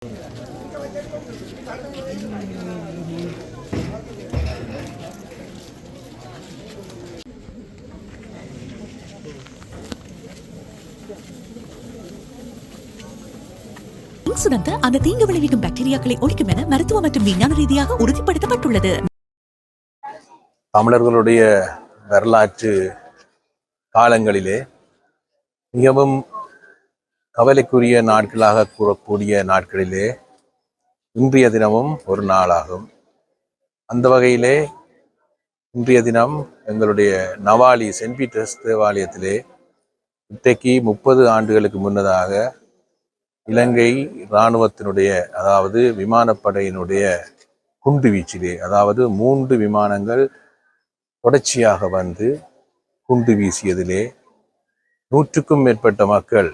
சுரந்த அந்த தீங்கு விளைவிக்கும் பாக்டீரியாக்களை ஒழிக்கும் என மருத்துவ மற்றும் விஞ்ஞான ரீதியாக உறுதிப்படுத்தப்பட்டுள்ளது. தமிழர்களுடைய வரலாற்று காலங்களிலே மிகவும் கவலைக்குரிய நாட்களாக கூறக்கூடிய நாட்களிலே இன்றைய தினமும் ஒரு நாளாகும். அந்த வகையிலே இன்றைய தினம் எங்களுடைய நவாலி சென்ட் பீட்டர்ஸ் தேவாலயத்திலே இன்றைக்கு 30 ஆண்டுகளுக்கு முன்னதாக இலங்கை இராணுவத்தினுடைய அதாவது விமானப்படையினுடைய குண்டு வீச்சிலே அதாவது 3 விமானங்கள் தொடர்ச்சியாக வந்து குண்டு வீசியதிலே 100க்கும் மேற்பட்ட மக்கள்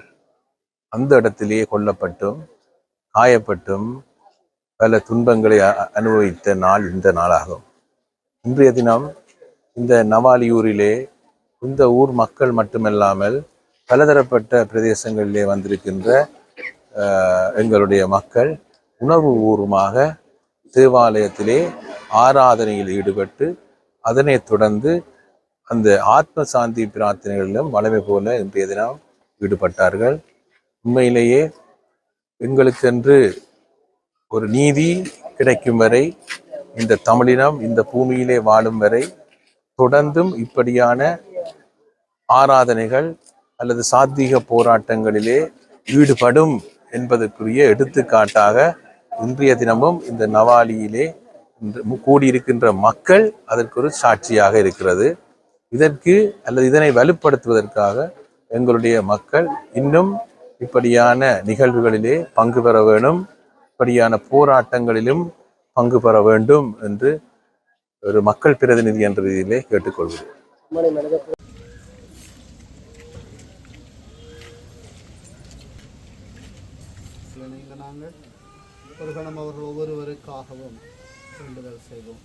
அந்த இடத்திலே கொல்லப்பட்டும் காயப்பட்டும் பல துன்பங்களை அனுபவித்த நாள் இந்த நாளாகும். இன்றைய தினம் இந்த நவாலியூரிலே இந்த ஊர் மக்கள் மட்டுமல்லாமல் பலதரப்பட்ட பிரதேசங்களிலே வந்திருக்கின்ற எங்களுடைய மக்கள் உணவு ஊர்வமாக தேவாலயத்திலே ஆராதனையில் ஈடுபட்டு அதனைத் தொடர்ந்து அந்த ஆத்ம சாந்தி பிரார்த்தனைகளிலும் வளமை போல இன்றைய தினம் ஈடுபட்டார்கள். உண்மையிலேயே எங்களுக்கென்று ஒரு நீதி கிடைக்கும் வரை இந்த தமிழினம் இந்த பூமியிலே வாழும் வரை தொடர்ந்தும் இப்படியான ஆராதனைகள் அல்லது சாத்வீக போராட்டங்களிலே ஈடுபடும் என்பதற்குரிய எடுத்துக்காட்டாக இன்றைய தினமும் இந்த நவாலியிலே கூடியிருக்கின்ற மக்கள் அதற்கு ஒரு சாட்சியாக இருக்கிறது. இதற்கு அல்லது இதனை வலுப்படுத்துவதற்காக எங்களுடைய மக்கள் இன்னும் இப்படியான நிகழ்வுகளிலே பங்கு பெற வேண்டும், இப்படியான போராட்டங்களிலும் பங்கு பெற வேண்டும் என்று ஒரு மக்கள் பிரதிநிதி என்ற ரீதியிலே கேட்டுக்கொள்கிறேன். நாங்கள் ஒரு கணம் அவர்கள் ஒவ்வொருவருக்காகவும் வேண்டுதல் செய்வோம்.